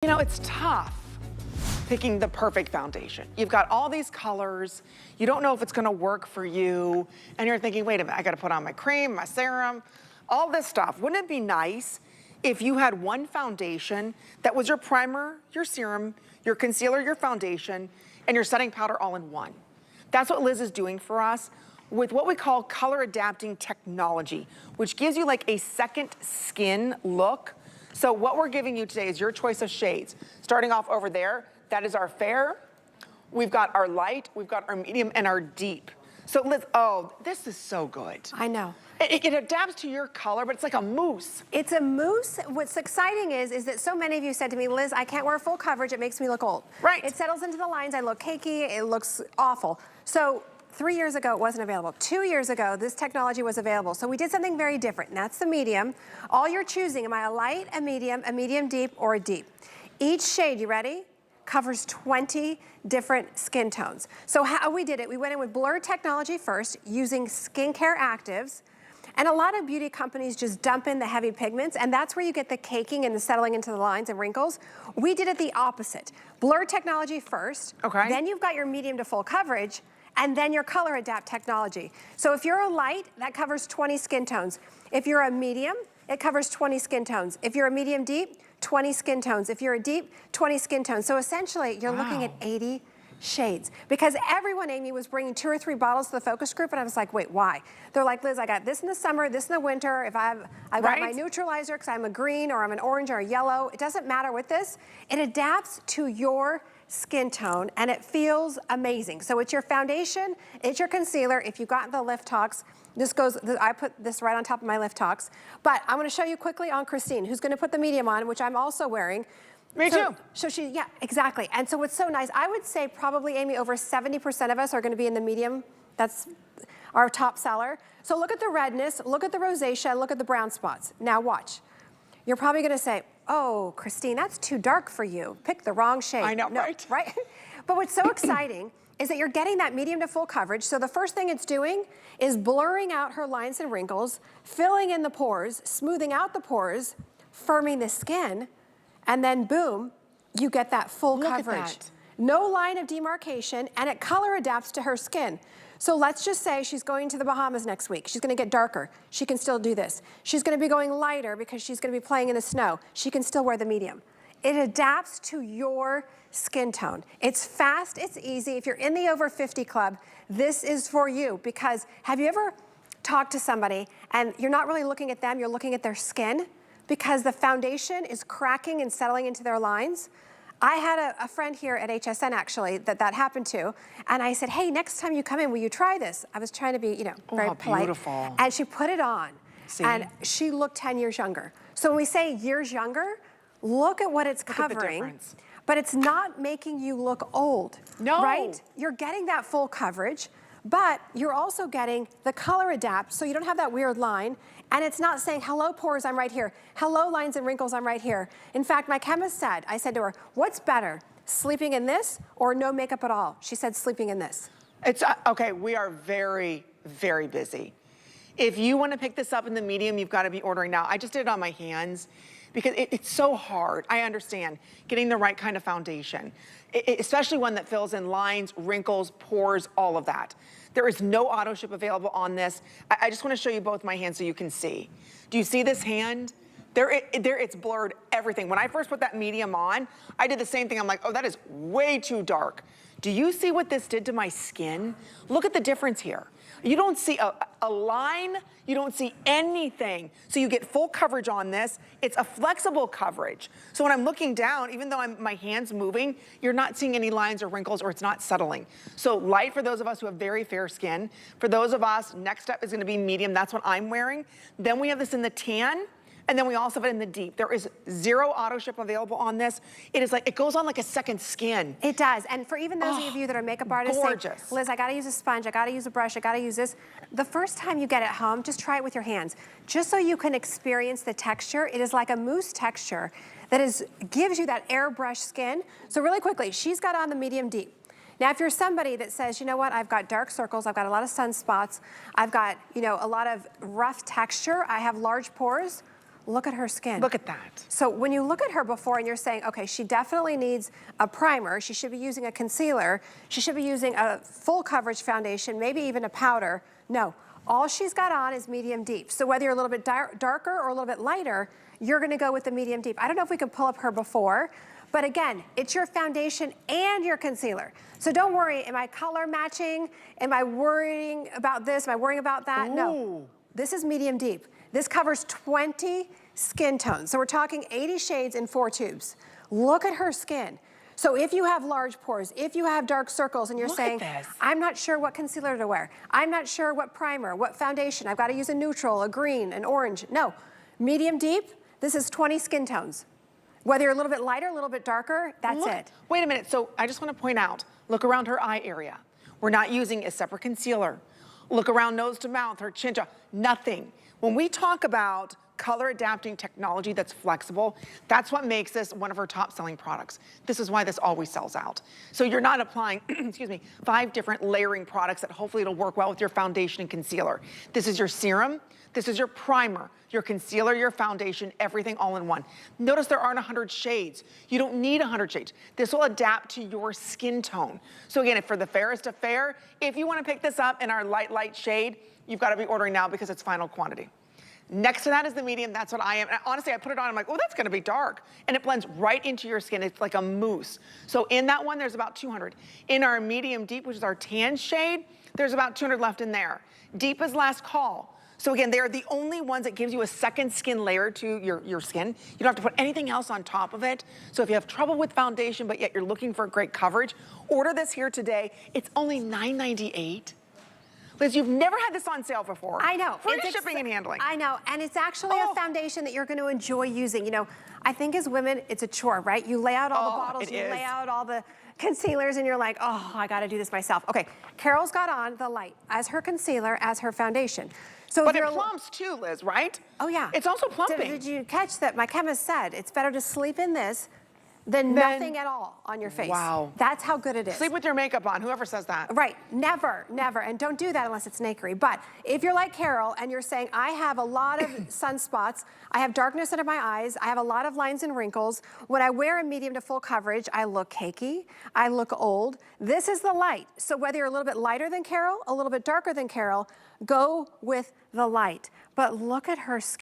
You know, it's tough picking the perfect foundation. You've got all these colors, you don't know if it's gonna work for you, and you're thinking, wait a minute, I gotta put on my cream, my serum, all this stuff. Wouldn't it be nice if you had one foundation that was your primer, your serum, your concealer, your foundation, and your setting powder all in one? That's what Liz is doing for us with what we call color adapting technology, which gives you like a second skin look. So what we're giving you today is your choice of shades. Starting off over there, that is our fair. We've got our light, we've got our medium, and our deep. So Liz, oh, this is so good. I know. It adapts to your color, but it's like a mousse. It's a mousse. What's exciting is that so many of you said to me, Liz, I can't wear full coverage, it makes me look old. Right. It settles into the lines, I look cakey, it looks awful. So 3 years ago, it wasn't available. 2 years ago, this technology was available. So we did something very different, and that's the medium. All you're choosing, am I a light, a medium deep, or a deep? Each shade, you ready? Covers 20 different skin tones. So how we did it, we went in with blur technology first, using skincare actives, and a lot of beauty companies just dump in the heavy pigments, and that's where you get the caking and the settling into the lines and wrinkles. We did it the opposite. Blur technology first, okay. Then you've got your medium to full coverage, and then your color adapt technology. So if you're a light, that covers 20 skin tones. If you're a medium, it covers 20 skin tones. If you're a medium deep, 20 skin tones. If you're a deep, 20 skin tones. So essentially, you're looking at 80 shades. Because everyone, Amy, was bringing 2 or 3 bottles to the focus group, and I was like, wait, why? They're like, Liz, I got this in the summer, this in the winter. If I've got my neutralizer because I'm a green or I'm an orange or a yellow, it doesn't matter with this. It adapts to your skin tone, and it feels amazing. So it's your foundation, it's your concealer. If you've gotten the Lift Talks, this goes, I put this right on top of my Lift Talks. But I'm gonna show you quickly on Christine, who's gonna put the medium on, which I'm also wearing. Me too. So she, yeah, exactly. And so what's so nice, I would say probably, Amy, over 70% of us are gonna be in the medium. That's our top seller. So look at the redness, look at the rosacea, look at the brown spots. Now watch. You're probably gonna say, oh, Christine, that's too dark for you. Pick the wrong shade. I know, no, right? But what's so exciting is that you're getting that medium to full coverage. So the first thing it's doing is blurring out her lines and wrinkles, filling in the pores, smoothing out the pores, firming the skin, and then boom, you get that full coverage. At that. No line of demarcation, and it color adapts to her skin. So let's just say she's going to the Bahamas next week. She's gonna get darker. She can still do this. She's gonna be going lighter because she's gonna be playing in the snow. She can still wear the medium. It adapts to your skin tone. It's fast, it's easy. If you're in the over 50 club, this is for you, because have you ever talked to somebody and you're not really looking at them, you're looking at their skin because the foundation is cracking and settling into their lines? I had a friend here at HSN actually that happened to, and I said, hey, next time you come in, will you try this? I was trying to be, you know, very polite. Beautiful. And she put it on, See? and she looked 10 years younger. So when we say years younger, look at what it's Look at the covering, difference. but it's not making you look old, No. right? You're getting that full coverage, but you're also getting the color adapt, so you don't have that weird line. And it's not saying, hello pores, I'm right here. Hello lines and wrinkles, I'm right here. In fact, my chemist said, I said to her, what's better, sleeping in this or no makeup at all? She said, sleeping in this. It's, okay, we are very, very busy. If you wanna pick this up in the medium, you've gotta be ordering now. I just did it on my hands because it's so hard. I understand getting the right kind of foundation, especially one that fills in lines, wrinkles, pores, all of that. There is no auto ship available on this. I just wanna show you both my hands so you can see. Do you see this hand? There, it's blurred everything. When I first put that medium on, I did the same thing. I'm like, oh, that is way too dark. Do you see what this did to my skin? Look at the difference here. You don't see a line, you don't see anything. So you get full coverage on this. It's a flexible coverage. So when I'm looking down, even though my hand's moving, you're not seeing any lines or wrinkles, or it's not settling. So light for those of us who have very fair skin. For those of us, next up is gonna be medium. That's what I'm wearing. Then we have this in the tan. And then we also have it in the deep. There is 0 auto ship available on this. It is like, it goes on like a second skin. It does, and for even those of you that are makeup artists, gorgeous. say, Liz, I gotta use a sponge, I gotta use a brush, I gotta use this. The first time you get it home, just try it with your hands. Just so you can experience the texture. It is like a mousse texture that gives you that airbrush skin. So really quickly, she's got on the medium deep. Now, if you're somebody that says, you know what, I've got dark circles, I've got a lot of sunspots, I've got, you know, a lot of rough texture, I have large pores, look at her skin. Look at that. So when you look at her before and you're saying, okay, she definitely needs a primer, she should be using a concealer, she should be using a full coverage foundation, maybe even a powder. No, all she's got on is medium deep. So whether you're a little bit darker or a little bit lighter, you're gonna go with the medium deep. I don't know if we can pull up her before, but again, it's your foundation and your concealer. So don't worry, am I color matching? Am I worrying about this? Am I worrying about that? Ooh. No, this is medium deep. This covers 20 skin tones. So we're talking 80 shades in 4 tubes. Look at her skin. So if you have large pores, if you have dark circles and you're saying, I'm not sure what concealer to wear, I'm not sure what primer, what foundation, I've got to use a neutral, a green, an orange. No, medium deep, this is 20 skin tones. Whether you're a little bit lighter, a little bit darker, that's it. Wait a minute, so I just want to point out, look around her eye area. We're not using a separate concealer. Look around nose to mouth, her chin, nothing. When we talk about color adapting technology that's flexible, that's what makes this one of our top selling products. This is why this always sells out. So you're not applying, excuse me, 5 different layering products that hopefully it'll work well with your foundation and concealer. This is your serum, this is your primer, your concealer, your foundation, everything all in one. Notice there aren't 100 shades. You don't need 100 shades. This will adapt to your skin tone. So again, for the fairest of fair, if you wanna pick this up in our light shade, you've gotta be ordering now because it's final quantity. Next to that is the medium, that's what I am. And honestly, I put it on, I'm like, oh, that's gonna be dark. And it blends right into your skin, it's like a mousse. So in that one, there's about 200. In our medium deep, which is our tan shade, there's about 200 left in there. Deep is last call. So again, they're the only ones that gives you a second skin layer to your skin. You don't have to put anything else on top of it. So if you have trouble with foundation, but yet you're looking for great coverage, order this here today. It's only $9.98. Liz, you've never had this on sale before. I know. Free shipping and handling. I know, and it's actually a foundation that you're going to enjoy using. You know, I think as women, it's a chore, right? You lay out all the bottles, you lay out all the concealers, and you're like, oh, I got to do this myself. Okay, Carol's got on the light as her concealer, as her foundation. So but it plumps too, Liz, right? Oh, yeah. It's also plumping. Did you catch that? My chemist said it's better to sleep in this than nothing at all on your face. Wow. That's how good it is. Sleep with your makeup on, whoever says that. Right, never, never, and don't do that unless it's Nakery. But if you're like Carol and you're saying, I have a lot of sunspots, I have darkness under my eyes, I have a lot of lines and wrinkles, when I wear a medium to full coverage, I look cakey, I look old. This is the light. So whether you're a little bit lighter than Carol, a little bit darker than Carol, go with the light. But look at her skin.